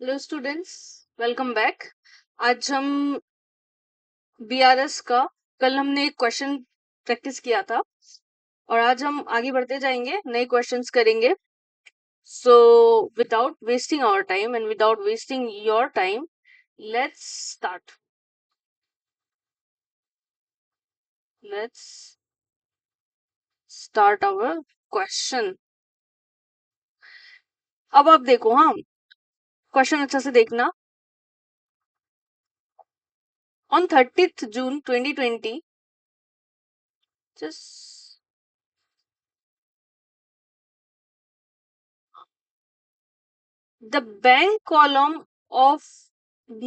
Hello students, welcome back. आज हम BRS का कल हमने एक क्वेश्चन प्रैक्टिस किया था और आज हम आगे बढ़ते जाएंगे, नए क्वेश्चंस करेंगे। So without wasting our time and without wasting your time, let's start. Let's start our question. अब आप देखो, हाँ, क्वेश्चन अच्छा से देखना। On 30th June 2020, just the bank column of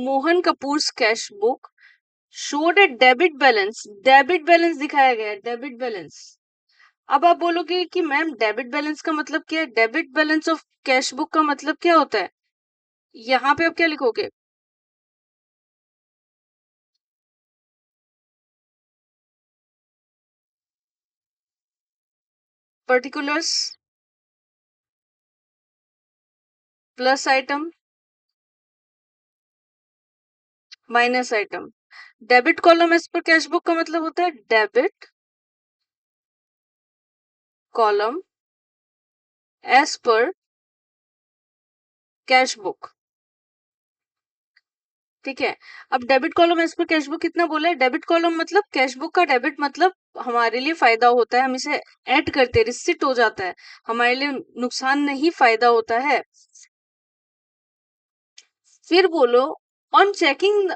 Mohan Kapoor's cash book showed a debit balance दिखाया गया है, डेबिट बैलेंस। अब आप बोलोगे कि मैम डेबिट बैलेंस का मतलब क्या है? Debit balance of cash book का मतलब क्या होता है? यहाँ पे आप क्या लिखोगे? Particulars plus item minus item. Debit column as per cash book का मतलब होता है debit column as per cash book. ठीक है। अब debit column as per cash book कितना बोला है? डेबिट कॉलम मतलब कैश बुक का डेबिट मतलब हमारे लिए फायदा होता है, हम इसे ऐड करते हैं, रिसिट हो जाता है, हमारे लिए नुकसान नहीं, फायदा होता है। फिर बोलो, on checking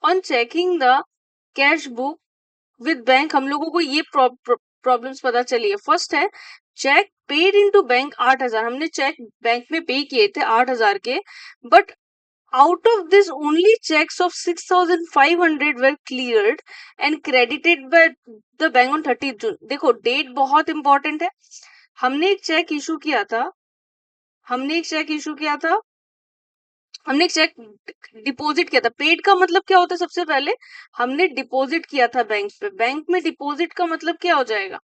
on checking the cash book with bank, हम लोगों को ये प्रॉब्लम्स पता चली है। फर्स्ट है चेक पेड इनटू बैंक 8,000, हमने चेक बैंक में पे किए थे 8,000 के, but out of this only checks of 6,500 were cleared and credited by the bank on 30th June। देखो डेट बहुत इंपॉर्टेंट है। हमने एक चेक इशू किया था हमने एक चेक इशू किया था हमने एक चेक डिपॉजिट किया था। पेड का मतलब क्या होता है? सबसे पहले हमने डिपॉजिट किया था बैंक पे। बैंक में डिपॉजिट का मतलब क्या हो जाएगा?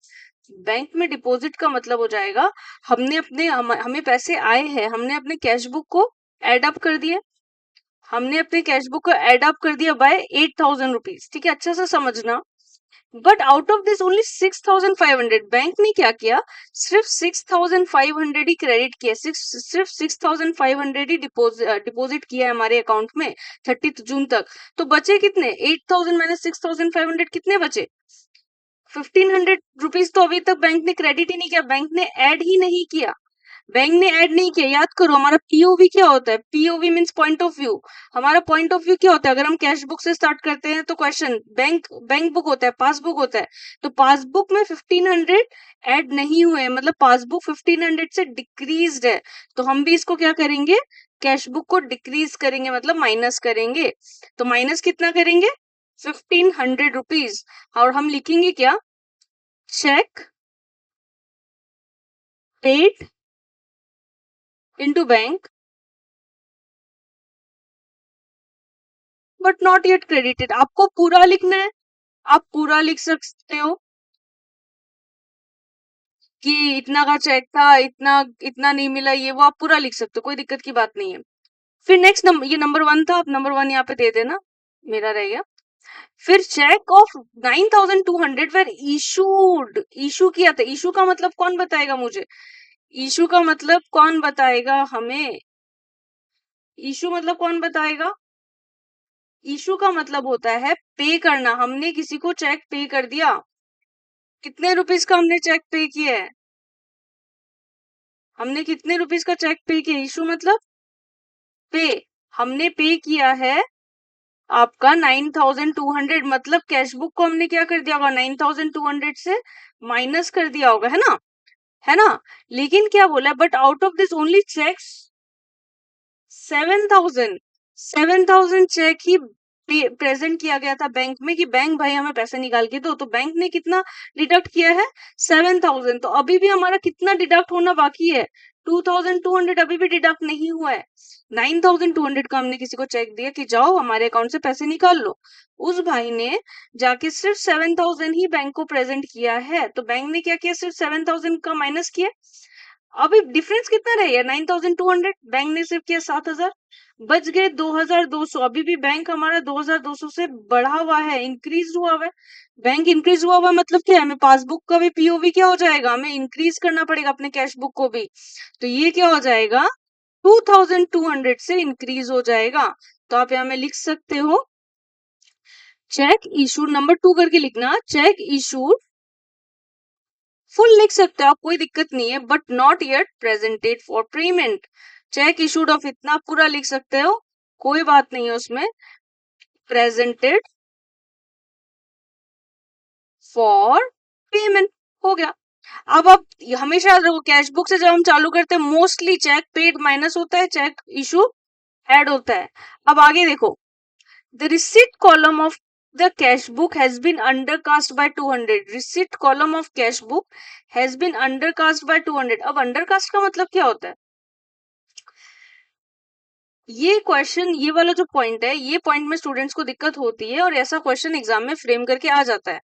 बैंक में डिपॉजिट का मतलब हो जाएगा हमें पैसे आए हैं, हमने अपने कैश बुक को एड अप कर दिया। हमने अपने कैश बुक को एड अप कर दिया बाय 8,000 रुपीज। ठीक है, अच्छा से समझना। But out of this only 6,500, bank ने क्या किया? सिर्फ 6,500 ही क्रेडिट किया, सिर्फ 6,500 ही डिपॉजिट किया है हमारे अकाउंट में 30 जून तक। तो बचे कितने? 8,000 माइनस 6,500, कितने बचे? 1,500 रुपीज तो अभी तक बैंक ने क्रेडिट ही नहीं किया, बैंक ने ऐड ही नहीं किया। बैंक ने ऐड नहीं किया। याद करो, हमारा पीओवी क्या होता है? POV means point of view. हमारा पॉइंट ऑफ व्यू क्या होता है? अगर हम कैश बुक से स्टार्ट करते हैं तो क्वेश्चन बैंक बैंक बुक होता है, पासबुक होता है। तो पासबुक में 1,500 ऐड नहीं हुए, मतलब पासबुक 1,500 से डिक्रीज्ड है। तो हम भी इसको क्या करेंगे? कैश बुक को डिक्रीज करेंगे, मतलब माइनस करेंगे। तो माइनस कितना करेंगे? 1,500 रुपीज। और हम लिखेंगे क्या? Cheque paid into bank but not yet credited. आपको पूरा लिखना है, आप पूरा लिख सकते हो कि इतना का चेक था, इतना इतना नहीं मिला, ये वो आप पूरा लिख सकते हो, कोई दिक्कत की बात नहीं है। फिर नेक्स्ट नंबर, ये नंबर 1 था, आप नंबर 1 यहाँ पे दे देना, मेरा रह गया। फिर cheque of 9,200 were issued, issue किया था। इशू का मतलब कौन बताएगा मुझे? इशू का मतलब कौन बताएगा हमें? इशू मतलब कौन बताएगा? इशू का मतलब होता है पे करना। हमने किसी को चेक पे कर दिया। कितने रुपीस का हमने चेक पे किया है? हमने कितने रुपीस का चेक पे किया? इशू मतलब पे। हमने पे किया है आपका 9,200, मतलब कैश बुक को हमने क्या कर दिया होगा? 9,200 से माइनस कर दिया होगा, है ना? है ना? लेकिन क्या बोला? But out of this only cheques 7,000 cheque ही प्रेजेंट किया गया था बैंक में कि बैंक भाई हमें पैसे निकाल के दो। तो बैंक ने कितना डिडक्ट किया है? 7,000। तो अभी भी हमारा कितना डिडक्ट होना बाकी है? 2,200 अभी भी डिडक्ट नहीं हुआ है। 9,200 का हमने किसी को चेक दिया कि जाओ हमारे अकाउंट से पैसे निकाल लो। उस भाई ने जाके सिर्फ 7,000 ही बैंक को प्रेजेंट किया है। तो बैंक ने क्या किया? सिर्फ 7,000 का माइनस किया। अभी डिफरेंस कितना रह गया 9200, बैंक ने सिर्फ किया 7000, बच गए 2200। अभी भी बैंक हमारा 2200 से बढ़ा हुआ है, इंक्रीज हुआ हुआ है। बैंक इंक्रीज हुआ हुआ मतलब क्या है, हमें पासबुक का भी पीओवी क्या हो जाएगा, हमें इंक्रीज करना पड़ेगा अपने कैश बुक को भी। तो ये क्या हो जाएगा, 2200 से इंक्रीज हो जाएगा। तो आप यहाँ में लिख सकते हो चेक इशूड, नंबर 2 करके लिखना, चेक इशूड, फुल लिख सकते हो आप, कोई दिक्कत नहीं है, but not yet presented for payment. Check issued of इतना पूरा लिख सकते हो, कोई बात नहीं है उसमें, प्रेजेंटेड फॉर पेमेंट, हो गया। अब आप हमेशा याद रखो, कैश बुक से जब हम चालू करते हैं मोस्टली चेक पेड माइनस होता है, चेक इशू ऐड होता है। अब आगे देखो, the receipt column of the cash book has been undercast by 200, receipt column of cash book has been undercast by 200। अब undercast का मतलब क्या होता है, ये क्वेश्चन, ये वाला जो पॉइंट है, ये पॉइंट में स्टूडेंट्स को दिक्कत होती है और ऐसा क्वेश्चन एग्जाम में फ्रेम करके आ जाता है।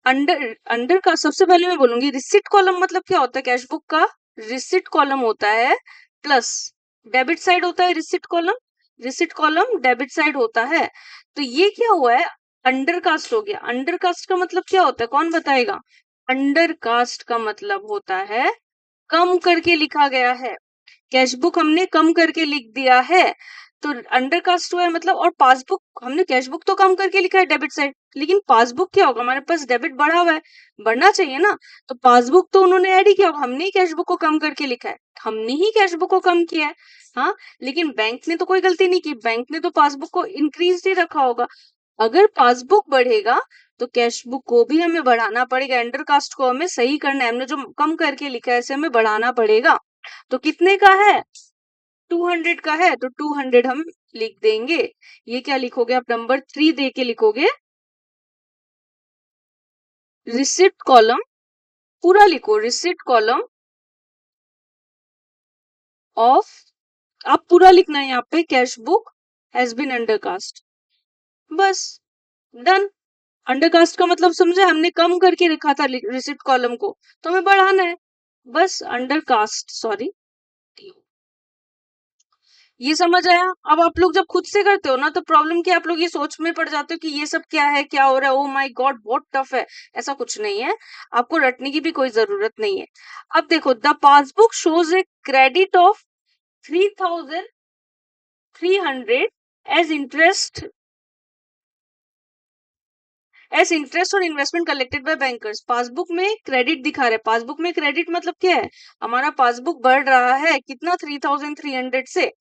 अंडर अंडर का सबसे पहले मैं बोलूंगी रिसिट कॉलम मतलब क्या होता है, कैश बुक का रिसिट कॉलम होता है प्लस डेबिट साइड होता है, receipt column, receipt column debit side होता है। तो ये क्या हुआ है, अंडरकास्ट हो गया। अंडरकास्ट का मतलब क्या होता है, कौन बताएगा, अंडरकास्ट का मतलब होता है कम करके लिखा गया है, कैश बुक हमने कम करके लिख दिया है, तो अंडरकास्ट हुआ है मतलब। और पासबुक, हमने कैश बुक तो कम करके लिखा है डेबिट साइड, लेकिन पासबुक क्या होगा, हमारे पास डेबिट बढ़ा हुआ है, बढ़ना चाहिए ना, तो पासबुक तो उन्होंने ऐड ही किया होगा, हमने ही कैश बुक को कम करके लिखा है, हमने ही कैश बुक को कम किया है। हाँ, लेकिन बैंक ने तो कोई गलती नहीं की, बैंक ने तो पासबुक को इंक्रीज ही रखा होगा। अगर पासबुक बढ़ेगा तो कैश बुक को भी हमें बढ़ाना पड़ेगा, अंडरकास्ट को हमें सही करना है, हमने जो कम करके लिखा है इसे हमें बढ़ाना पड़ेगा। तो कितने का है, 200 का है, तो 200 हम लिख देंगे। ये क्या लिखोगे आप, नंबर 3 दे के लिखोगे, रिसिप्ट कॉलम, पूरा लिखो, रिसिप्ट कॉलम ऑफ, आप पूरा लिखना है यहाँ पे, cash book has been undercast, बस डन। अंडरकास्ट का मतलब समझे, हमने कम करके लिखा था रिसिप्ट कॉलम को, तो हमें बढ़ाना है, बस अंडरकास्ट, सॉरी, ये समझ आया। अब आप लोग जब खुद से करते हो ना तो प्रॉब्लम क्या, आप लोग ये सोच में पड़ जाते हो कि ये सब क्या है, क्या हो रहा है, ओ माय गॉड बहुत टफ है। ऐसा कुछ नहीं है, आपको रटने की भी कोई जरूरत नहीं है। अब देखो, the passbook shows a credit of 3300 as interest, as interest और investment collected by bankers. Passbook में क्रेडिट दिखा रहे हैं, पासबुक में क्रेडिट मतलब क्या है, हमारा पासबुक बढ़ रहा है कितना, 3300 से।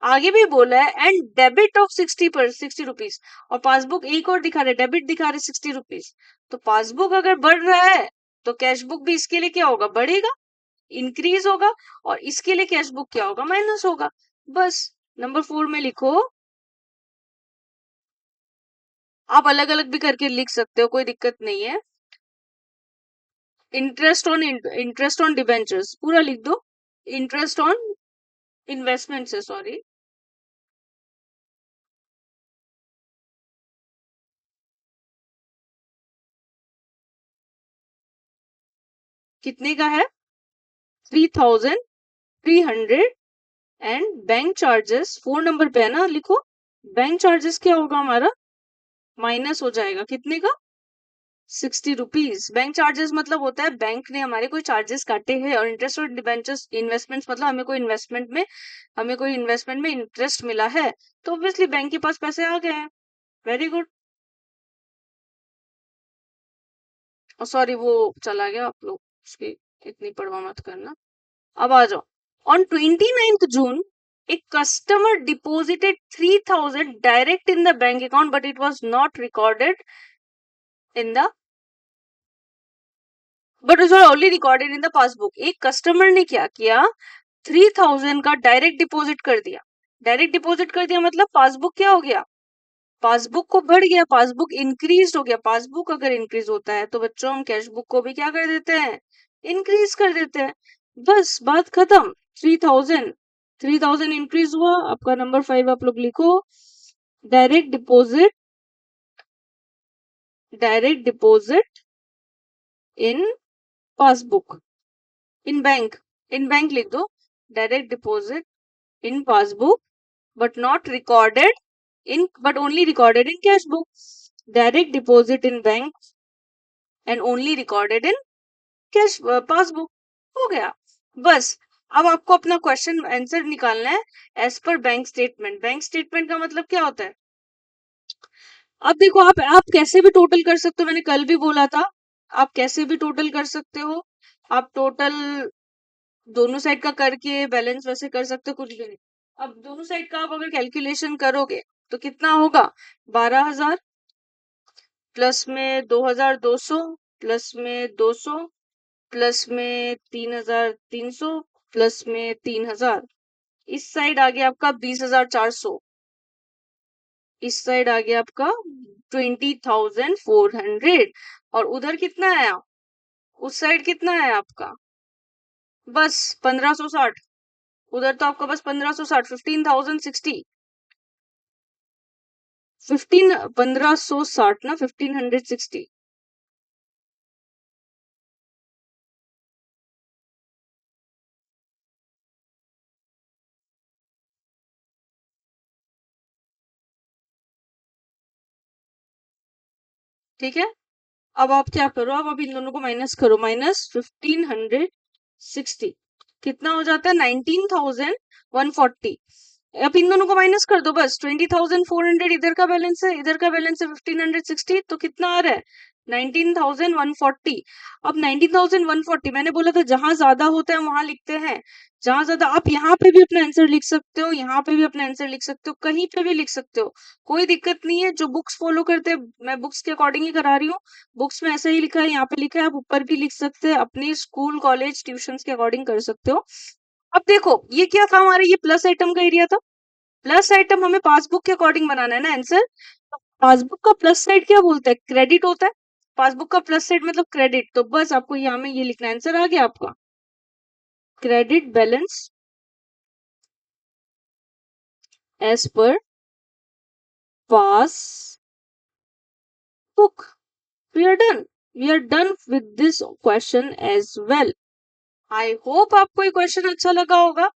आगे भी बोला है एंड डेबिट ऑफ 60 रुपीज, और पासबुक एक और दिखा रहे, डेबिट दिखा रहे 60 रुपीज। तो पासबुक अगर बढ़ रहा है तो कैश बुक भी इसके लिए क्या होगा, बढ़ेगा, इंक्रीज होगा, और इसके लिए कैश बुक क्या होगा, माइनस होगा, बस। नंबर 4 में लिखो, आप अलग अलग भी करके लिख सकते हो, कोई दिक्कत नहीं है। इंटरेस्ट ऑन डिबेंचर्स पूरा लिख दो, इंटरेस्ट ऑन इन्वेस्टमेंट से, सॉरी, कितने का है, 3300, एंड बैंक चार्जेस 4 नंबर पे है ना, लिखो बैंक चार्जेस क्या होगा हमारा, माइनस हो जाएगा, कितने का, 60 रुपीज। बैंक चार्जेस मतलब होता है बैंक ने हमारे कोई चार्जेस काटे हैं, और इंटरेस्ट और डिबेंचर्स इन्वेस्टमेंट्स मतलब हमें कोई इन्वेस्टमेंट में इंटरेस्ट मिला है, तो ऑब्वियसली बैंक के पास पैसे आ गए हैं। वेरी गुड, सॉरी वो चला गया, आप लोग उसकी इतनी परवाह मत करना। अब आ जाओ, on 29th June a customer deposited 3000 direct in the bank account but it was not recorded in the, but it was only recorded in the passbook। एक कस्टमर ने क्या किया, 3000 का डायरेक्ट डिपॉजिट कर दिया, डायरेक्ट डिपॉजिट कर दिया मतलब पासबुक क्या हो गया, पासबुक को बढ़ गया, पासबुक इंक्रीज हो गया। पासबुक अगर इंक्रीज होता है तो बच्चों हम कैश बुक को भी क्या कर देते हैं, इंक्रीज कर देते हैं, बस बात खत्म। 3000 इंक्रीज हुआ, आपका नंबर 5 आप लोग लिखो, direct deposit, direct deposit in passbook, in bank, in bank लिख दो, direct deposit in passbook but not recorded in, but only recorded in cash book, direct deposit in bank and only recorded in cash passbook. हो गया बस। अब आपको अपना question answer निकालना है as per bank statement. Bank statement का मतलब क्या होता है? अब देखो, आप कैसे भी टोटल कर सकते हो, मैंने कल भी बोला था, आप कैसे भी टोटल कर सकते हो। आप टोटल दोनों साइड का करके बैलेंस वैसे कर सकते हो, कुछ भी नहीं। अब दोनों साइड का आप अगर कैलकुलेशन करोगे तो कितना होगा? 12,000 प्लस में 2,200 प्लस में 200 प्लस में 3,300 प्लस में 3,000। इस साइड आ गया आपका 20,400, इस साइड आ गया आपका 20,400, और उधर कितना आया? उस साइड कितना है आपका? बस 1,560। उधर तो आपका बस 1,560, 15,060, 1,560 ना, 1,560। ठीक है, अब आप क्या करो, अब इन दोनों को माइनस करो, -1,560 कितना हो जाता है? 19,140। अब इन दोनों को माइनस कर दो बस, 20,400 इधर का बैलेंस है, इधर का बैलेंस है 1,560, तो कितना आ रहा है? 19,140। अब 19,140 मैंने बोला था जहां ज्यादा होता है वहां लिखते हैं, जहां ज्यादा। आप यहाँ पे भी अपना आंसर लिख सकते हो, यहाँ पे भी अपना आंसर लिख सकते हो, कहीं पे भी लिख सकते हो, कोई दिक्कत नहीं है। जो बुक्स फॉलो करते हैं, मैं बुक्स के अकॉर्डिंग ही करा रही हूँ, बुक्स में ऐसा ही लिखा है, यहाँ पे लिखा है, आप ऊपर भी लिख सकते हैं, अपने स्कूल कॉलेज ट्यूशंस के अकॉर्डिंग कर सकते हो। अब देखो ये क्या था हमारे, ये प्लस आइटम का एरिया था। प्लस आइटम हमें पासबुक के अकॉर्डिंग बनाना है ना आंसर। तो पासबुक का प्लस साइड क्या बोलता है? क्रेडिट होता है। पासबुक का प्लस साइड मतलब क्रेडिट, तो बस आपको यहाँ में ये लिखना, आंसर आ गया आपका, credit balance as per passbook. we are done we are done with this question as well. I hope आपको ये क्वेश्चन अच्छा लगा होगा।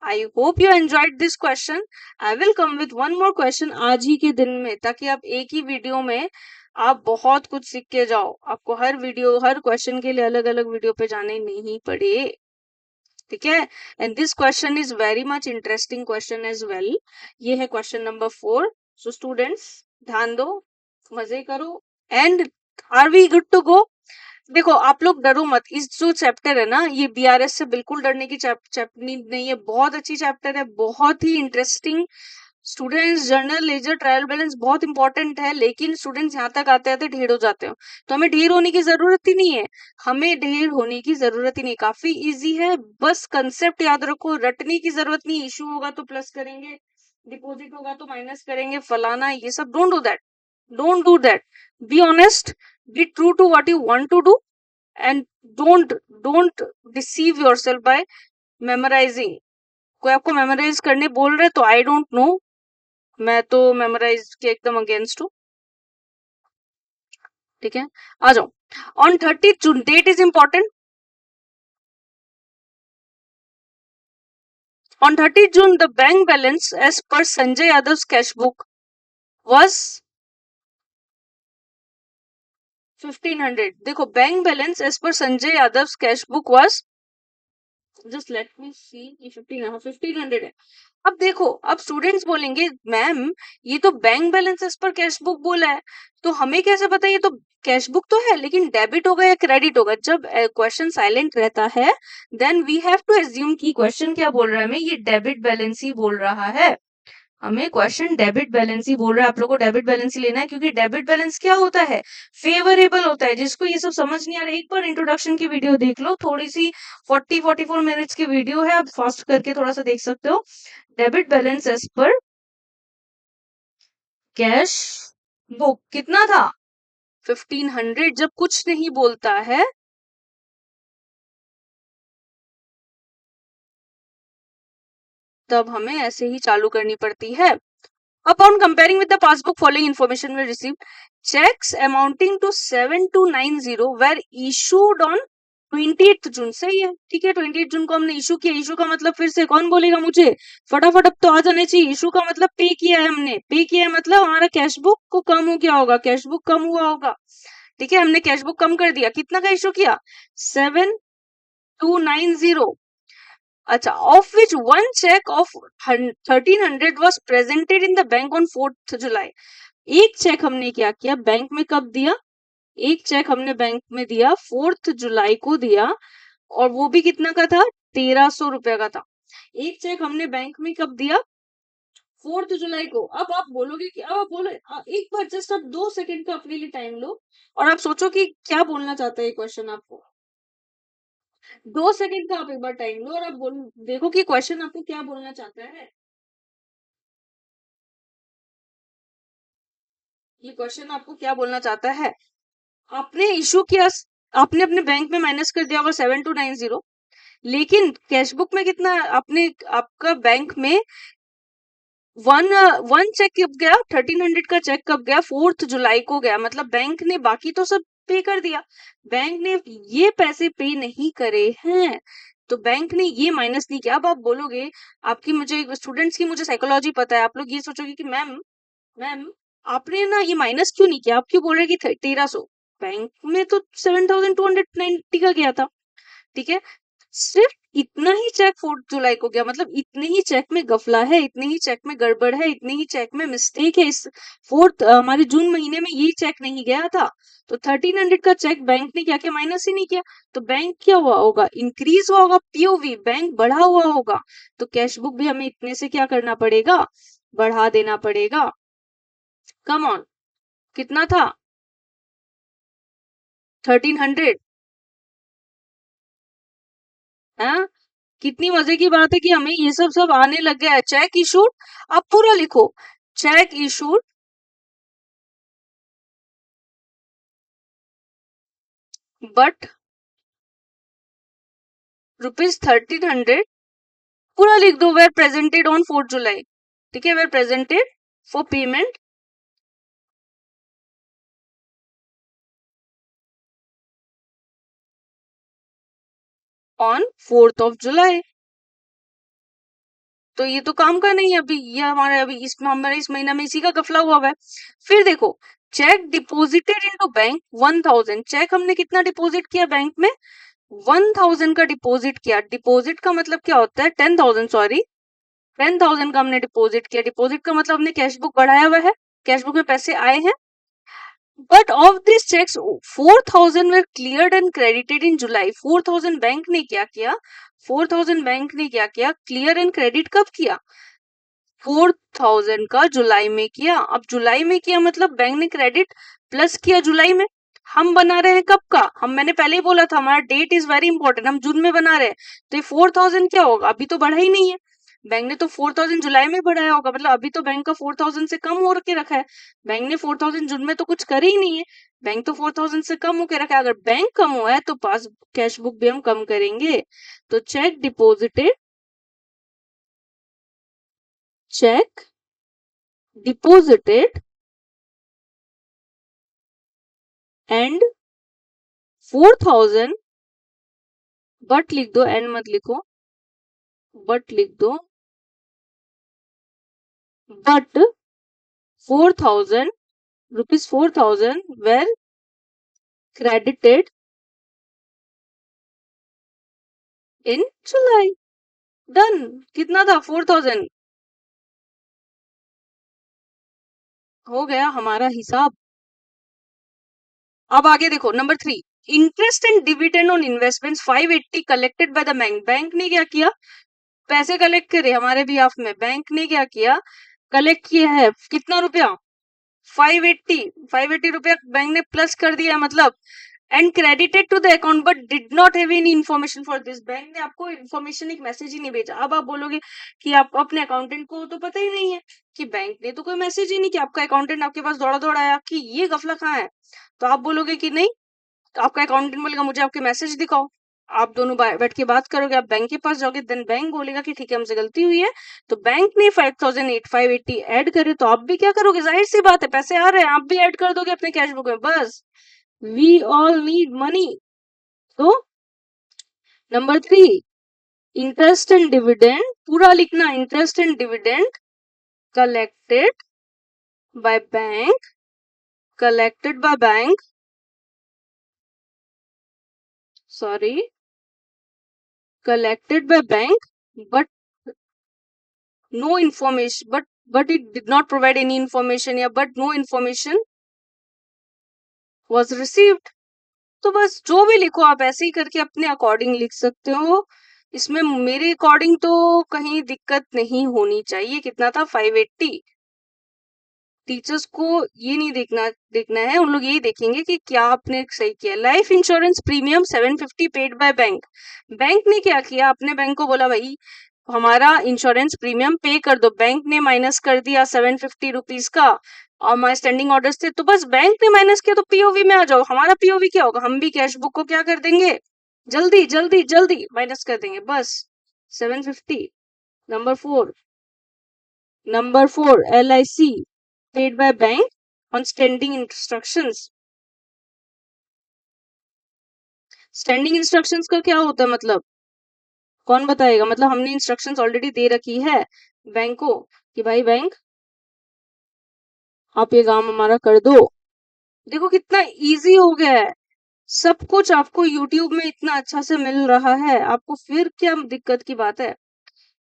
I hope you enjoyed this question. I will come with one more question आज ही के दिन में, ताकि आप एक ही वीडियो में आप बहुत कुछ सीख के जाओ, आपको हर वीडियो हर क्वेश्चन के लिए अलग अलग वीडियो पे जाने नहीं पड़े। ठीक है, and this question is very much interesting question as well. ये है क्वेश्चन नंबर 4। सो स्टूडेंट्स ध्यान दो, मजे करो, and are we good to go? देखो आप लोग डरो मत, इस जो चैप्टर है ना, ये बीआरएस से बिल्कुल डरने की चैप्टर नहीं है, बहुत अच्छी चैप्टर है, बहुत ही interesting. Students journal ledger trial balance बहुत इंपॉर्टेंट है, लेकिन स्टूडेंट्स यहाँ तक आते आते ढेर हो जाते हो, तो हमें ढेर होने की जरूरत ही नहीं है, हमें ढेर होने की जरूरत ही नहीं, काफी इजी है। बस कंसेप्ट याद रखो, रटने की जरूरत नहीं। इशू होगा तो प्लस करेंगे, डिपॉजिट होगा तो माइनस करेंगे, फलाना ये सब don't do that, don't do that. Be honest, be true to what you want to do, and don't deceive yourself by memorizing। कोई आपको मेमोराइज करने बोल रहे तो आई डोंट नो, मैं तो मेमोराइज के एकदम अगेंस्ट हूँ। ठीक है, आ जाओ। On 30 June, date is important. On 30 June the bank balance as per Sanjay Yadav cash book was 1,500। देखो bank balance as per Sanjay Yadav cash book was, just let me see, ये 1,500 है। अब देखो, अब स्टूडेंट्स बोलेंगे मैम ये तो बैंक बैलेंस इस पर कैश बुक बोला है, तो हमें कैसे पता? ये तो कैश बुक तो है, लेकिन डेबिट होगा या क्रेडिट होगा? जब क्वेश्चन साइलेंट रहता है then we have to assume कि क्वेश्चन क्या बोल रहा है, हमें ये डेबिट बैलेंस ही बोल रहा है, हमें क्वेश्चन डेबिट बैलेंस ही बोल रहा है। आप लोगों को डेबिट बैलेंस ही लेना है, क्योंकि डेबिट बैलेंस क्या होता है? फेवरेबल होता है। जिसको ये सब समझ नहीं आ रहा, एक बार इंट्रोडक्शन की वीडियो देख लो, थोड़ी सी 44 मिनट्स की वीडियो है, आप फास्ट करके थोड़ा सा देख सकते हो। Debit balance as per cash book कितना था? 1,500। जब कुछ नहीं बोलता है तब हमें ऐसे ही चालू करनी पड़ती है। Upon comparing with the passbook, following information were received: checks amounting to 7,290 were issued on 28 जून सही है, ठीक है। 28 जून को हमने इशू किया। इशू का मतलब फिर से कौन बोलेगा मुझे, फटाफट अब तो आ जाने चाहिए। इशू का मतलब पे किया है हमने, पे किया है मतलब हमारा कैश बुक को कम हो गया होगा, कैश बुक कम हुआ होगा, ठीक है। हमने कैश बुक कम कर दिया। कितना का इशू किया, 7290। अच्छा, of which one cheque of 1300 was presented in the bank on 4th July. एक चेक हमने क्या किया, बैंक में कब दिया, एक चेक हमने बैंक में दिया 4th जुलाई को दिया, और वो भी कितना का था, 1300 रुपया का था। एक चेक हमने बैंक में कब दिया, 4th जुलाई को। अब आप बोलोगे कि, अब आप बोलो एक बार जस्ट आप 2 सेकंड का अपने लिए टाइम लो और आप सोचो कि क्या बोलना चाहता है क्वेश्चन आपको। 2 सेकंड का आप एक बार टाइम लो और आप बोल देखो कि क्वेश्चन आपको क्या बोलना चाहता है। ये क्वेश्चन आपको क्या बोलना चाहता है। आपने इशू किया, आपने अपने बैंक में माइनस कर दिया होगा 7290, लेकिन कैश बुक में कितना आपने, आपका बैंक में वन वन चेक कब गया, 1300 का चेक कब गया, 4th जुलाई को गया। मतलब बैंक ने बाकी तो सब पे कर दिया, बैंक ने ये पैसे पे नहीं करे हैं, तो बैंक ने ये माइनस नहीं किया। अब आप बोलोगे, आपकी मुझे स्टूडेंट्स की मुझे साइकोलॉजी पता है, आप लोग ये सोचोगे कि मैम, मैम आपने ना ये माइनस क्यों नहीं किया, आप क्यों बोल रहे कि 1300, बैंक में तो 7290 का गया था, ठीक है। सिर्फ इतना ही चेक 4th जुलाई को गया, मतलब इतने ही चेक में गफला है, इतने ही चेक में गड़बड़ है, इतने ही चेक में मिस्टेक है। इस फोर्थ हमारे जून महीने में ये चेक नहीं गया था, तो 1300 का चेक बैंक ने क्या किया, माइनस ही नहीं किया। तो बैंक क्या हुआ होगा, इंक्रीज हुआ होगा, पीओवी बैंक बढ़ा हुआ होगा। तो कैश बुक भी हमें इतने से क्या करना पड़ेगा, बढ़ा देना पड़ेगा। कम ऑन, कितना था, 1300 है। कितनी मजे की बात है कि हमें ये सब सब आने लग गया है। चेक इशूड, आप पूरा लिखो, चेक इशूड बट ₹1300, पूरा लिख दो, where presented on 4th July, ठीक है, were presented for payment on 4th of July. तो ये तो काम का नहीं है अभी, ये हमारे अभी इस महीना में इसी का गफला हुआ है। फिर देखो, cheque deposited into bank 1000, cheque हमने कितना डिपॉजिट किया बैंक में, 1000 का डिपॉजिट किया। डिपॉजिट का मतलब क्या होता है, 10,000 सॉरी, 10,000 का हमने डिपॉजिट किया। डिपॉजिट का मतलब हमने कैश बुक बढ़ाया हुआ है, कैश बुक में पैसे आए हैं। But of this cheques 4,000 were cleared and credited in July. 4,000 bank ने क्या किया, 4,000 बैंक ने क्या किया, क्लियर एंड क्रेडिट कब किया, 4,000 का जुलाई में किया। अब जुलाई में किया मतलब बैंक ने क्रेडिट प्लस किया जुलाई में। हम बना रहे हैं कब का, हम मैंने पहले ही बोला था हमारा डेट इज वेरी इंपॉर्टेंट, हम जून में बना रहे हैं। तो ये 4,000 क्या होगा, अभी तो बढ़ा ही नहीं है, बैंक ने तो 4,000 जुलाई में बढ़ाया होगा, मतलब अभी तो बैंक का 4,000 से कम हो के रखा है। बैंक ने 4,000 जून में तो कुछ कर ही नहीं है, बैंक तो 4,000 से कम होके रखा है। अगर बैंक कम हुआ है तो पास कैश बुक भी हम कम करेंगे। तो cheque deposited, cheque deposited and 4,000, but लिख दो, एंड मत लिखो, बट लिख दो, but 4,000 rupees 4,000 were credited in July. Done. कितना था, 4,000, हो गया हमारा हिसाब। अब आगे देखो, number 3, interest and dividend on investment 580 collected by the bank. Bank ने क्या किया, पैसे कलेक्ट करे हमारे बिहाफ में, बैंक ने क्या किया, कलेक्ट किया है कितना रुपया, 580, 580 रुपया बैंक ने प्लस कर दिया है, मतलब and credited to the account but did not have any information for this. Bank ने आपको इन्फॉर्मेशन, एक मैसेज ही नहीं भेजा। अब आप बोलोगे कि आप अपने अकाउंटेंट को तो पता ही नहीं है, कि बैंक ने तो कोई मैसेज ही नहीं, कि आपका अकाउंटेंट आपके पास दौड़ा दौड़ा आया कि ये गफला कहाँ है। तो आप बोलोगे कि नहीं, तो आपका अकाउंटेंट बोलेगा मुझे आपके मैसेज दिखाओ। आप दोनों बैठ के बात करोगे, आप बैंक के पास जाओगे, देन बैंक बोलेगा कि ठीक है हमसे गलती हुई है। तो बैंक ने 5,580 ऐड करे, तो आप भी क्या करोगे, जाहिर सी बात है पैसे आ रहे हैं, आप भी ऐड कर दोगे अपने कैश बुक में। बस, वी ऑल नीड मनी। तो नंबर 3, इंटरेस्ट एंड डिविडेंड, पूरा लिखना, interest and dividend collected by bank, collected by bank, sorry, collected by bank, but no information, but it did not provide any information, या but no information was received. तो बस जो भी लिखो आप ऐसे ही करके अपने अकॉर्डिंग लिख सकते हो। इसमें मेरे अकॉर्डिंग तो कहीं दिक्कत नहीं होनी चाहिए। कितना था? 580। टीचर्स को ये नहीं देखना है, उन लोग यही देखेंगे कि क्या आपने सही किया। Life insurance premium 750 paid by bank. Bank ने क्या किया? अपने बैंक को बोला भाई हमारा इंश्योरेंस प्रीमियम पे कर दो। बैंक ने माइनस कर दिया 750 रुपीज का, और हमारे स्टैंडिंग ऑर्डर्स थे, तो बस बैंक ने माइनस किया तो पीओवी में आ जाओ। हमारा पीओवी क्या होगा? हम भी कैश बुक को क्या कर देंगे? जल्दी जल्दी जल्दी माइनस कर देंगे, बस 750। Number 4 LIC paid by bank on standing instructions। Standing instructions का क्या होता है मतलब? कौन बताएगा? मतलब हमने इंस्ट्रक्शंस ऑलरेडी दे रखी है बैंक को कि भाई बैंक आप ये काम हमारा कर दो। देखो कितना इजी हो गया है, सब कुछ आपको यूट्यूब में इतना अच्छा से मिल रहा है, आपको फिर क्या दिक्कत की बात है।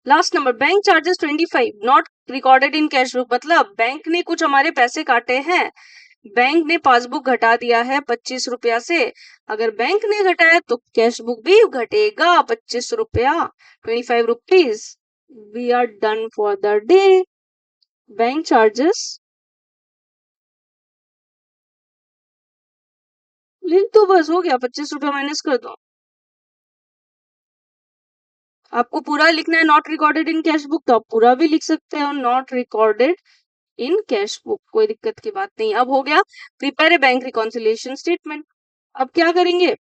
Last number, bank charges 25 not recorded in cash book. मतलब बैंक ने कुछ हमारे पैसे काटे हैं, बैंक ने पासबुक घटा दिया है 25 रुपया से। अगर बैंक ने घटाया तो कैश बुक भी घटेगा 25 रुपया, 25 rupees. We are done for the day. Bank charges लिख दो, बस हो गया, 25 रुपया माइनस कर दो। आपको पूरा लिखना है not recorded in cash book, तो आप पूरा भी लिख सकते हो not recorded in cash book, कोई दिक्कत की बात नहीं। अब हो गया prepare a bank reconciliation statement. अब क्या करेंगे?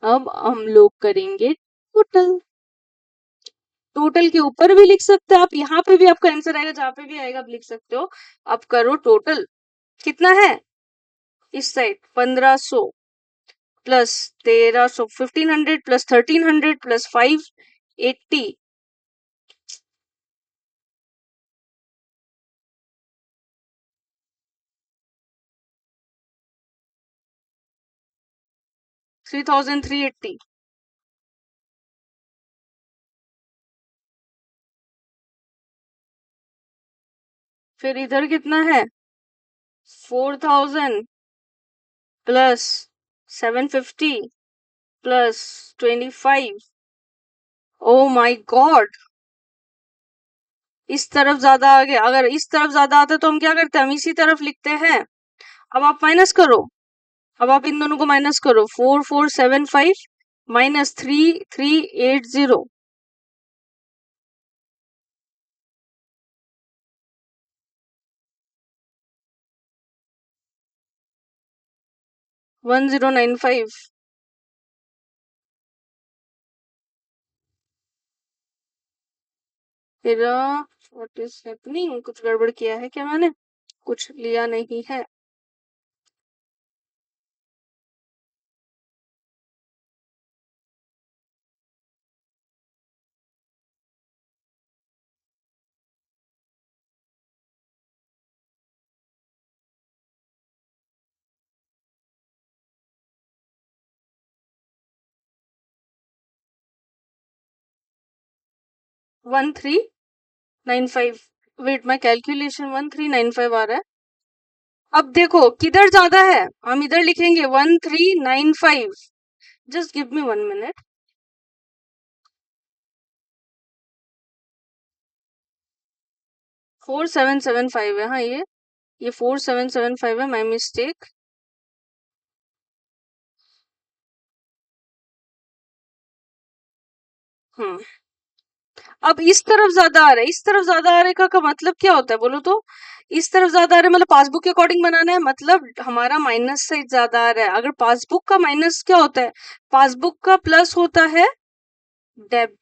अब हम लोग करेंगे टोटल। टोटल के ऊपर भी लिख सकते हैं आप, यहाँ पे भी आपका आंसर आएगा, जहां पे भी आएगा आप लिख सकते हो। अब करो टोटल, कितना है इस साइड? 1500 plus 1300, 1500 plus 1300 plus 580, 3380। फिर इधर कितना है? 4000 plus 750 plus 25। Oh my God, इस तरफ ज्यादा आ गया। अगर इस तरफ ज्यादा आता तो हम क्या करते हैं? हम इसी तरफ लिखते हैं। अब आप माइनस करो, अब आप इन दोनों को माइनस करो। 4475 माइनस 3380, 1095। फिर व्हाट इज हैपनिंग? कुछ गड़बड़ किया है क्या मैंने? कुछ लिया नहीं है। One three 95। Wait, my calculation 1395 आ रहा है। अब देखो किधर ज्यादा है, हम इधर लिखेंगे 1395। Just give me 1 minute. 4775 है, हाँ ये 4775 है, माई मिस्टेक। हम्म। अब इस तरफ ज्यादा आ रहा है, इस तरफ ज्यादा आ रहा है का मतलब क्या होता है बोलो तो? इस तरफ ज्यादा आ रहा है मतलब पासबुक के अकॉर्डिंग बनाना है, मतलब हमारा माइनस साइड ज्यादा आ रहा है। अगर पासबुक का माइनस क्या होता है? पासबुक का प्लस होता है डेब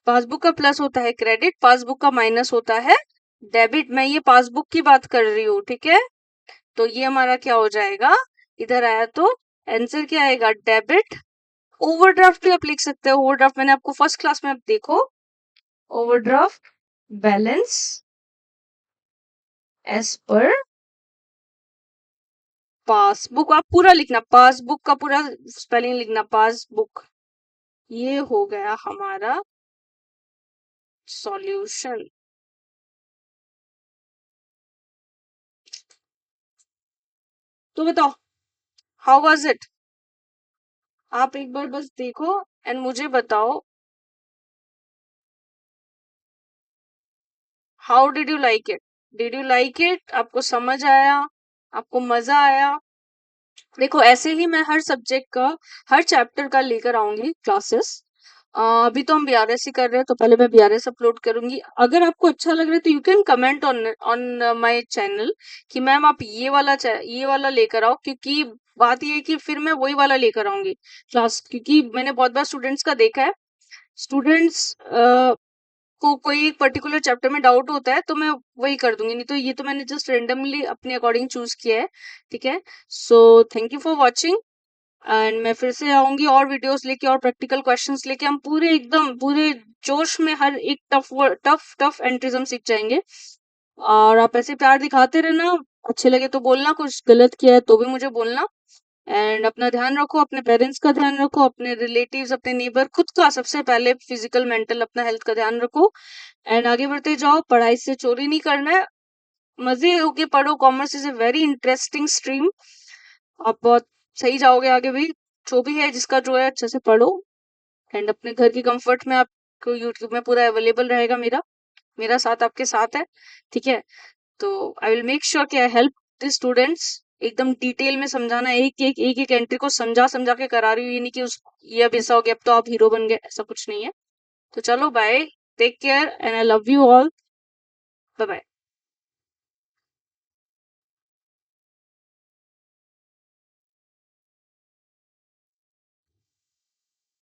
पासबुक का प्लस होता है क्रेडिट, पासबुक का माइनस होता है डेबिट। मैं ये पासबुक की बात कर रही हूँ, ठीक है? तो ये हमारा क्या हो जाएगा? इधर आया तो आंसर क्या आएगा? डेबिट ओवरड्राफ्ट भी आप लिख सकते हो। ओवरड्राफ्ट मैंने आपको फर्स्ट क्लास में, आप देखो, overdraft balance as per passbook, आप पूरा लिखना, पासबुक का पूरा स्पेलिंग लिखना, पासबुक। ये हो गया हमारा सॉल्यूशन। तो बताओ, हाउ वाज इट? आप एक बार बस देखो एंड मुझे बताओ, how did you like it? Did you like it? आपको समझ आया? आपको मजा आया? देखो, ऐसे ही मैं हर सब्जेक्ट का, हर चैप्टर का लेकर आऊंगी क्लासेस। अभी तो हम बीआरएस ही कर रहे हैं, तो पहले मैं बीआरएस अपलोड करूंगी। अगर आपको अच्छा लग रहा है तो you can comment on on my channel कि मैम आप ये वाला लेकर आओ, क्योंकि बात ये है कि फिर मैं वही वाला लेकर आऊंगी क्लास, क्योंकि मैंने बहुत बार स्टूडेंट्स का देखा है। स्टूडेंट्स को कोई एक पर्टिकुलर चैप्टर में डाउट होता है तो मैं वही कर दूंगी, नहीं तो ये तो मैंने जस्ट रेंडमली अपने अकॉर्डिंग चूज किया है। ठीक है, so thank you for watching. And मैं फिर से आऊंगी और वीडियोस लेके और प्रैक्टिकल क्वेश्चंस लेके, हम पूरे एकदम पूरे जोश में हर एक टफ टफ टफ एंट्रीज हम सीख जाएंगे। और आप ऐसे प्यार दिखाते रहना, अच्छे लगे तो बोलना, कुछ गलत किया है तो भी मुझे बोलना। एंड अपना ध्यान रखो, अपने पेरेंट्स का ध्यान रखो, अपने रिलेटिव्स, अपने नेबर, खुद का सबसे पहले फिजिकल मेंटल अपना हेल्थ का ध्यान रखो। एंड आगे बढ़ते जाओ, पढ़ाई से चोरी नहीं करना है, मजे होके पढ़ो। Commerce is a very interesting stream, आप बहुत सही जाओगे आगे भी। जो भी है, जिसका जो है, अच्छे से पढ़ो। एंड अपने घर की कंफर्ट में आपको यूट्यूब में पूरा अवेलेबल रहेगा, मेरा मेरा साथ आपके साथ है। ठीक है, तो आई विल मेक श्योर कि आई हेल्प द स्टूडेंट्स, एकदम डिटेल में समझाना, एक एक एंट्री को समझा समझा के करा रही हूँ। ये नहीं कि उस ये अब ऐसा हो गया अब तो आप हीरो बन गए, ऐसा कुछ नहीं है। तो चलो bye, take care and I love you all, bye bye.